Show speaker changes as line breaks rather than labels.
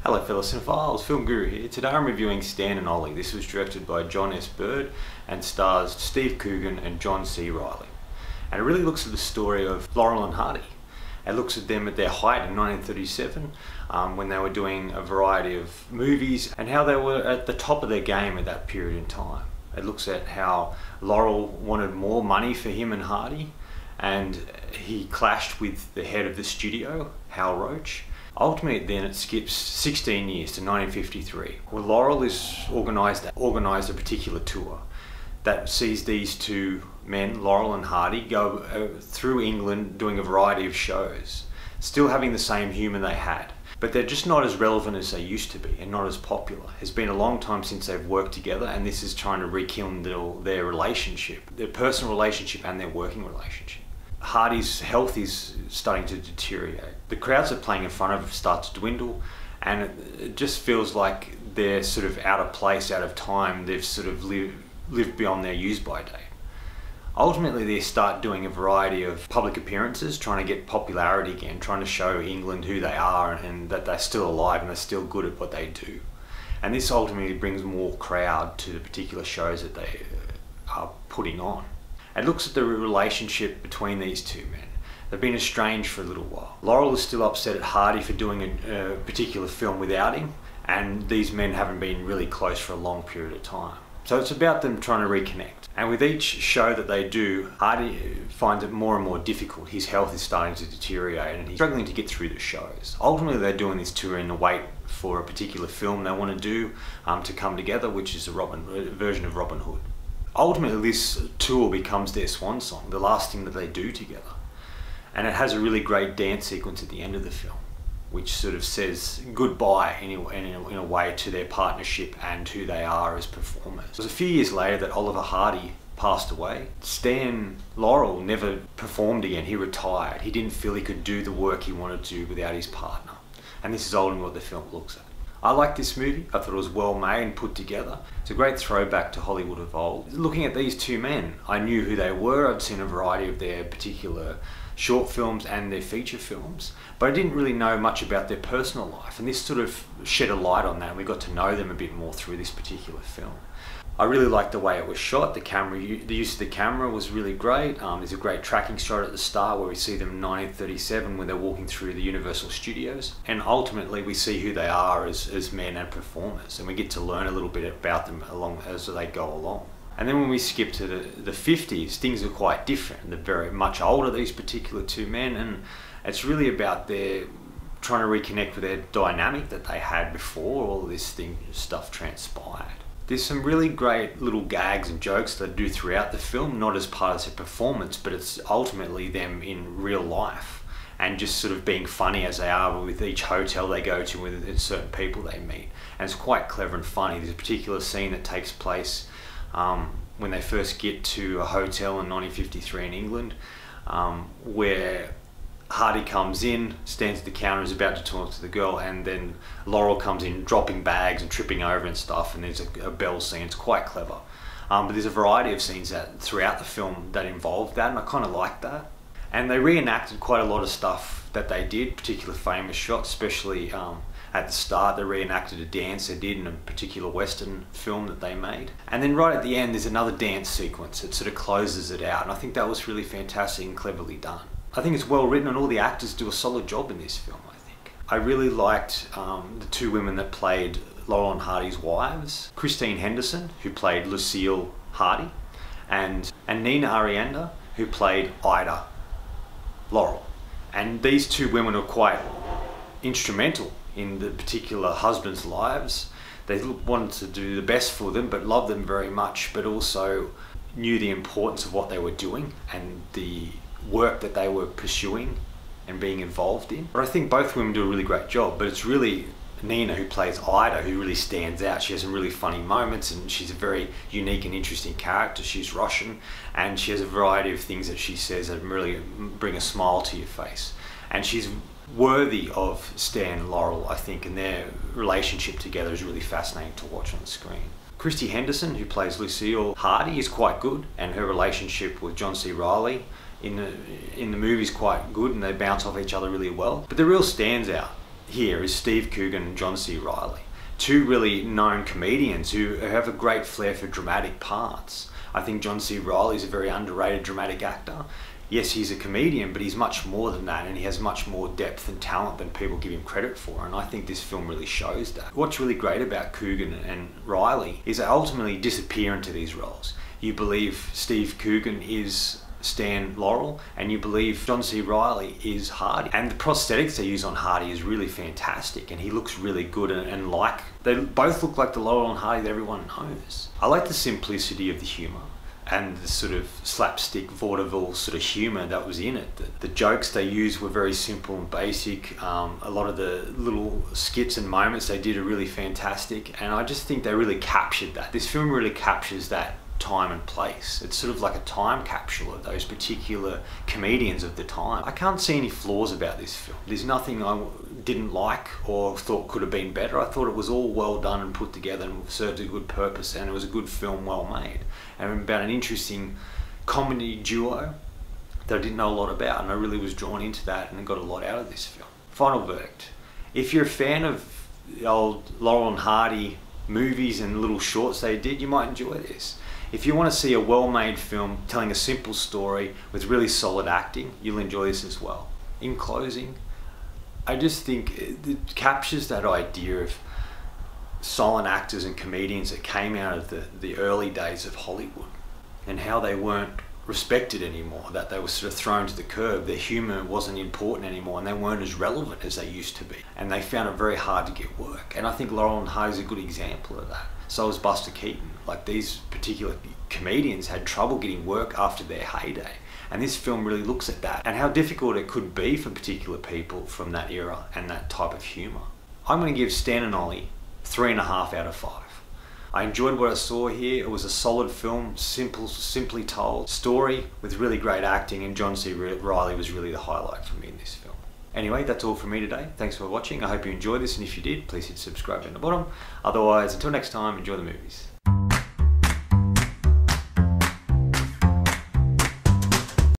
Hello fellow cinephiles, Film Guru here. Today I'm reviewing Stan and Ollie. This was directed by John S. Bird and stars Steve Coogan and John C. Reilly. And it really looks at the story of Laurel and Hardy. It looks at them at their height in 1937 when they were doing a variety of movies and how they were at the top of their game at that period in time. It looks at how Laurel wanted more money for him and Hardy, and he clashed with the head of the studio, Hal Roach. Ultimately then it skips 16 years to 1953, where Laurel is organised a particular tour that sees these two men, Laurel and Hardy, go through England doing a variety of shows, still having the same humour they had, but they're just not as relevant as they used to be and not as popular. It's been a long time since they've worked together, and this is trying to rekindle their relationship, their personal relationship and their working relationship. Hardy's health is starting to deteriorate. The crowds they're playing in front of start to dwindle, and it just feels like they're sort of out of place, out of time. They've sort of lived beyond their use-by date. Ultimately, they start doing a variety of public appearances, trying to get popularity again, trying to show England who they are and that they're still alive and they're still good at what they do. And this ultimately brings more crowd to the particular shows that they are putting on. It looks at the relationship between these two men. They've been estranged for a little while. Laurel is still upset at Hardy for doing a particular film without him, and these men haven't been really close for a long period of time. So it's about them trying to reconnect. And with each show that they do, Hardy finds it more and more difficult. His health is starting to deteriorate and he's struggling to get through the shows. Ultimately, they're doing this tour in the wait for a particular film they want to do to come together, which is a version of Robin Hood. Ultimately, this tour becomes their swan song, the last thing that they do together. And it has a really great dance sequence at the end of the film, which sort of says goodbye in a way to their partnership and who they are as performers. It was a few years later that Oliver Hardy passed away. Stan Laurel never performed again. He retired. He didn't feel he could do the work he wanted to do without his partner. And this is ultimately what the film looks at. I like this movie. I thought it was well made and put together. It's a great throwback to Hollywood of old. Looking at these two men, I knew who they were. I'd seen a variety of their particular short films and their feature films, but I didn't really know much about their personal life, and this sort of shed a light on that, and we got to know them a bit more through this particular film. I really liked the way it was shot. The use of the camera was really great. There's a great tracking shot at the start where we see them in 1937 when they're walking through the Universal Studios, and ultimately we see who they are as men and performers, and we get to learn a little bit about them as they go along. And then when we skip to the 50s, things are quite different. They're very much older, these particular two men, and it's really about their trying to reconnect with their dynamic that they had before all this stuff transpired. There's some really great little gags and jokes they do throughout the film, not as part of their performance, but it's ultimately them in real life and just sort of being funny as they are with each hotel they go to with certain people they meet. And it's quite clever and funny. There's a particular scene that takes place when they first get to a hotel in 1953 in England, where Hardy comes in, stands at the counter, is about to talk to the girl, and then Laurel comes in dropping bags and tripping over and stuff, and there's a bell scene. It's quite clever. But there's a variety of scenes throughout the film that involve that, and I kind of like that. And they reenacted quite a lot of stuff that they did, particular famous shots, especially at the start. They reenacted a dance they did in a particular Western film that they made. And then right at the end there's another dance sequence that sort of closes it out, and I think that was really fantastic and cleverly done. I think it's well written and all the actors do a solid job in this film, I think. I really liked the two women that played Laurel and Hardy's wives. Christine Henderson, who played Lucille Hardy, and Nina Arianda, who played Ida Laurel. And these two women are quite instrumental in the particular husbands' lives. They wanted to do the best for them, but loved them very much, but also knew the importance of what they were doing and the work that they were pursuing and being involved in. But I think both women do a really great job, but it's really Nina, who plays Ida, who really stands out. She has some really funny moments and she's a very unique and interesting character. She's Russian and she has a variety of things that she says that really bring a smile to your face. And she's worthy of Stan and Laurel, I think, and their relationship together is really fascinating to watch on the screen. Christy Henderson, who plays Lucille Hardy, is quite good, and her relationship with John C. Reilly in the movie is quite good, and they bounce off each other really well. But the real standout here is Steve Coogan and John C. Reilly. Two really known comedians who have a great flair for dramatic parts. I think John C. Reilly is a very underrated dramatic actor. Yes, he's a comedian, but he's much more than that, and he has much more depth and talent than people give him credit for, and I think this film really shows that. What's really great about Coogan and Reilly is they ultimately disappear into these roles. You believe Steve Coogan is Stan Laurel, and you believe John C. Reilly is Hardy. And the prosthetics they use on Hardy is really fantastic, and he looks really good, and like, they both look like the Laurel and Hardy that everyone knows. I like the simplicity of the humour and the sort of slapstick vaudeville sort of humour that was in it. The jokes they used were very simple and basic. A lot of the little skits and moments they did are really fantastic, and I just think they really captured that. This film really captures that time and place. It's sort of like a time capsule of those particular comedians of the time. I can't see any flaws about this film. There's nothing I didn't like or thought could have been better. I thought it was all well done and put together and served a good purpose, and it was a good film, well made, and about an interesting comedy duo that I didn't know a lot about, and I really was drawn into that and got a lot out of this film. Final verdict. If you're a fan of the old Laurel and Hardy movies and little shorts they did, you might enjoy this. If you want to see a well-made film telling a simple story with really solid acting, you'll enjoy this as well. In closing, I just think it captures that idea of silent actors and comedians that came out of the early days of Hollywood, and how they weren't respected anymore, that they were sort of thrown to the curb. Their humour wasn't important anymore, and they weren't as relevant as they used to be, and they found it very hard to get work. And I think Laurel and Hardy is a good example of that. So was Buster Keaton. Like, these particular comedians had trouble getting work after their heyday, and this film really looks at that and how difficult it could be for particular people from that era and that type of humour. I'm going to give Stan and Ollie 3.5 out of 5. I enjoyed what I saw here. It was a solid film, simply told story with really great acting, and John C. Reilly was really the highlight for me in this film. Anyway, that's all from me today. Thanks for watching. I hope you enjoyed this, and if you did, please hit subscribe down the bottom. Otherwise, until next time, enjoy the movies.